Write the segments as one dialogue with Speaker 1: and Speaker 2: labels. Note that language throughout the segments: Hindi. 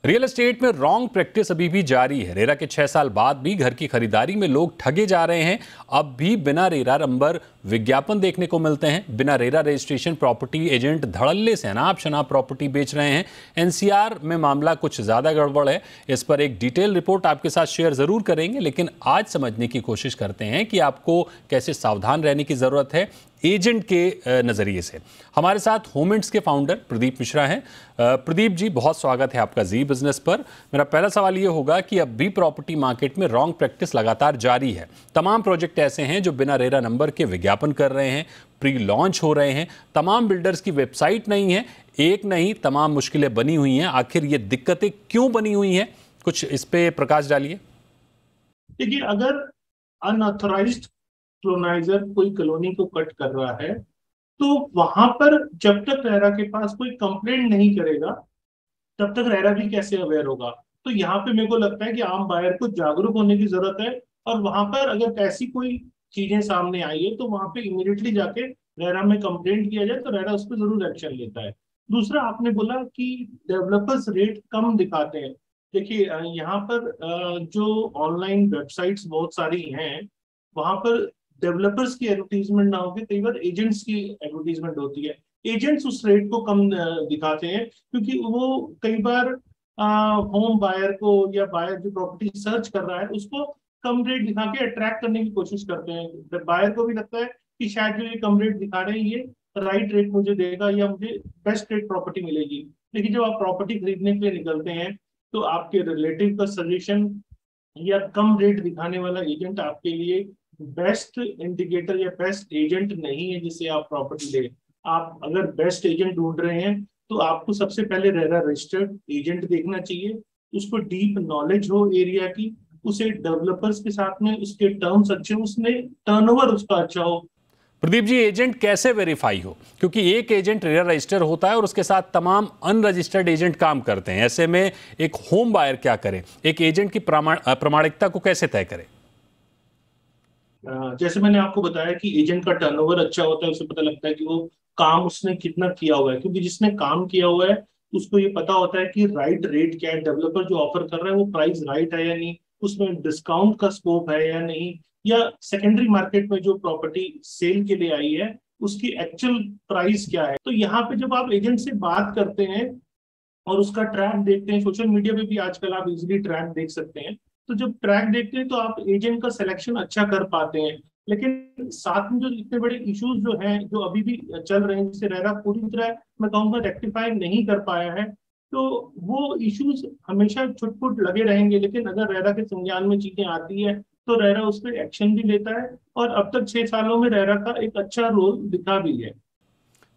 Speaker 1: रियल एस्टेट में रॉन्ग प्रैक्टिस अभी भी जारी है। रेरा के 6 साल बाद भी घर की खरीदारी में लोग ठगे जा रहे हैं। अब भी बिना रेरा नंबर विज्ञापन देखने को मिलते हैं। बिना रेरा रजिस्ट्रेशन प्रॉपर्टी एजेंट धड़ल्ले से अनाप शनाप प्रॉपर्टी बेच रहे हैं। एनसीआर में मामला कुछ ज्यादा गड़बड़ है। इस पर एक डिटेल रिपोर्ट आपके साथ शेयर जरूर करेंगे, लेकिन आज समझने की कोशिश करते हैं कि आपको कैसे सावधान रहने की जरूरत है एजेंट के नजरिए से। हमारे साथ होमइंट्स के फाउंडर प्रदीप मिश्रा हैं। प्रदीप जी, बहुत स्वागत है आपका जी बिजनेस पर। मेरा पहला सवाल ये होगा कि अब भी प्रॉपर्टी मार्केट में रॉन्ग प्रैक्टिस लगातार जारी है। तमाम प्रोजेक्ट ऐसे हैं जो बिना रेरा नंबर के विज्ञापन कर रहे हैं, प्री लॉन्च हो रहे हैं। तमाम बिल्डर्स की वेबसाइट नहीं है, एक नहीं तमाम मुश्किलें बनी हुई हैं। आखिर ये दिक्कतें क्यों बनी हुई हैं, कुछ इस पे प्रकाश डालिए।
Speaker 2: देखिए, अगर अनऑथराइज्ड क्लोनाइजर कोई कॉलोनी को कट कर रहा है तो वहां पर जब तक रेरा के पास कोई कंप्लेंट नहीं करेगा तब तक रेरा भी कैसे अवेयर होगा। तो यहाँ पे मेरे को लगता है कि आम बायर को जागरूक होने की जरूरत है, और वहां पर अगर ऐसी कोई चीजें सामने आई है तो वहां पे इमीडिएटली जाके रेरा में कंप्लेंट किया जाए तो रेरा उस पर जरूर एक्शन लेता है। दूसरा, आपने बोला कि डेवलपर्स रेट कम दिखाते हैं। देखिए, यहाँ पर जो ऑनलाइन वेबसाइट्स बहुत सारी हैं वहां पर डेवलपर्स की एडवर्टीजमेंट ना होकर कई बार एजेंट्स की एडवर्टीजमेंट होती है। एजेंट्स उस रेट को कम दिखाते हैं क्योंकि वो कई बार होम बायर को या बायर जो प्रॉपर्टी सर्च कर रहा है उसको कम रेट दिखा के अट्रैक्ट करने की कोशिश करते हैं। बायर को भी लगता है कि शायद जो ये कम रेट दिखा रहे हैं ये राइट रेट मुझे देगा या मुझे बेस्ट रेट प्रॉपर्टी मिलेगी। लेकिन जब आप प्रॉपर्टी खरीदने के लिए निकलते हैं तो आपके रिलेटिव का सजेशन या कम रेट दिखाने वाला एजेंट आपके लिए बेस्ट इंडिकेटर या बेस्ट एजेंट नहीं है जिससे आप प्रॉपर्टी ले। आप अगर बेस्ट एजेंट ढूंढ रहे हैं तो आपको सबसे पहले रेरा रजिस्टर्ड एजेंट देखना चाहिए। उसको डीप नॉलेज हो एरिया की, उसे डेवलपर्स के साथ में उसके टर्म्स अच्छे, उसने टर्नओवर उसका अच्छा हो।
Speaker 1: प्रदीप जी, एजेंट कैसे वेरीफाई हो, क्योंकि एक एजेंट रेरा रजिस्टर होता है और उसके साथ तमाम अनरजिस्टर्ड एजेंट काम करते हैं। ऐसे में एक होम बायर क्या करे, एक एजेंट की प्रामाणिकता को कैसे तय करे?
Speaker 2: जैसे मैंने आपको बताया कि एजेंट का टर्नओवर अच्छा होता है, उसे पता लगता है कि वो काम उसने कितना किया हुआ है, क्योंकि जिसने काम किया हुआ है उसको ये पता होता है कि राइट रेट क्या है, डेवलपर जो ऑफर कर रहा है वो प्राइस राइट है या नहीं, उसमें डिस्काउंट का स्कोप है या नहीं, या सेकेंडरी मार्केट में जो प्रॉपर्टी सेल के लिए आई है उसकी एक्चुअल प्राइस क्या है। तो यहाँ पे जब आप एजेंट से बात करते हैं और उसका ट्रैक देखते हैं, सोशल मीडिया पे भी आजकल आप इजीली ट्रैक देख सकते हैं, तो जब ट्रैक देखते हैं तो आप एजेंट का सिलेक्शन अच्छा कर पाते हैं। लेकिन साथ में जो इतने बड़े इश्यूज जो हैं जो अभी भी चल रहे हैं, जिसे रेरा पूरी तरह मैं कहूँगा रेक्टिफाई नहीं कर पाया है, तो वो इश्यूज हमेशा छुटपुट लगे रहेंगे। लेकिन अगर रेरा के संज्ञान में चीजें आती है तो रेरा उस पर एक्शन भी लेता है, और अब तक 6 सालों में रेरा का एक अच्छा रोल दिखा भी है।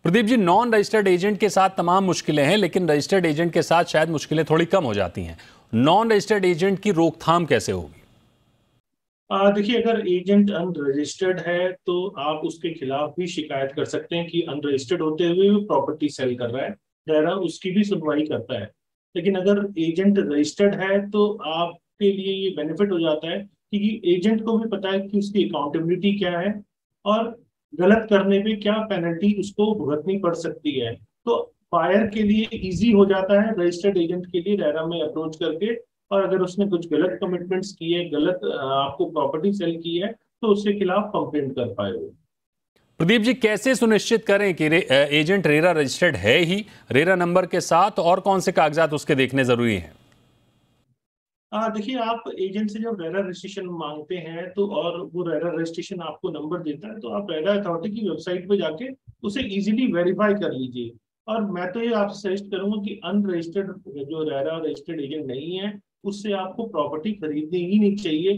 Speaker 1: Pradeep ji, non registered agent के साथ तमाम मुश्किलें हैं, लेकिन रजिस्टर्ड एजेंट के साथ शायद मुश्किलें थोड़ी कम हो जाती हैं। नॉन रजिस्टर्ड एजेंट की रोकथाम कैसे होगी?
Speaker 2: देखिए, अगर एजेंट अनरजिस्टर्ड है तो आप उसके खिलाफ भी शिकायत कर सकते हैं कि अनरजिस्टर्ड होते हुए भी प्रॉपर्टी सेल कर रहा है, रेरा उसकी भी सुनवाई करता है। लेकिन अगर एजेंट रजिस्टर्ड है तो आपके लिए ये बेनिफिट हो जाता है क्योंकि एजेंट को भी पता है कि उसकी अकाउंटेबिलिटी क्या है और गलत करने पे क्या पेनल्टी उसको भुगतनी पड़ सकती है। तो बायर के लिए इजी हो जाता है रजिस्टर्ड एजेंट के लिए रेरा में अप्रोच करके, और अगर उसने कुछ गलत कमिटमेंट्स की है, गलत आपको प्रॉपर्टी सेल की है, तो उसके खिलाफ कंप्लेंट कर पाए वो।
Speaker 1: प्रदीप जी, कैसे सुनिश्चित करें कि एजेंट रेरा रजिस्टर्ड है ही, रेरा नंबर के साथ, और कौन से कागजात उसके देखने जरूरी हैं?
Speaker 2: देखिए, आप एजेंट से जब रेरा रजिस्ट्रेशन मांगते हैं तो और वो रेरा रजिस्ट्रेशन आपको नंबर देता है तो आप रेरा अथॉरिटी की वेबसाइट पे जाके उसे इजीली वेरीफाई कर लीजिए। और मैं तो ये आपसे सजेस्ट करूंगा कि अनरजिस्टर्ड जो रेरा रजिस्टर्ड एजेंट नहीं है उससे आपको प्रॉपर्टी खरीदनी ही नहीं चाहिए।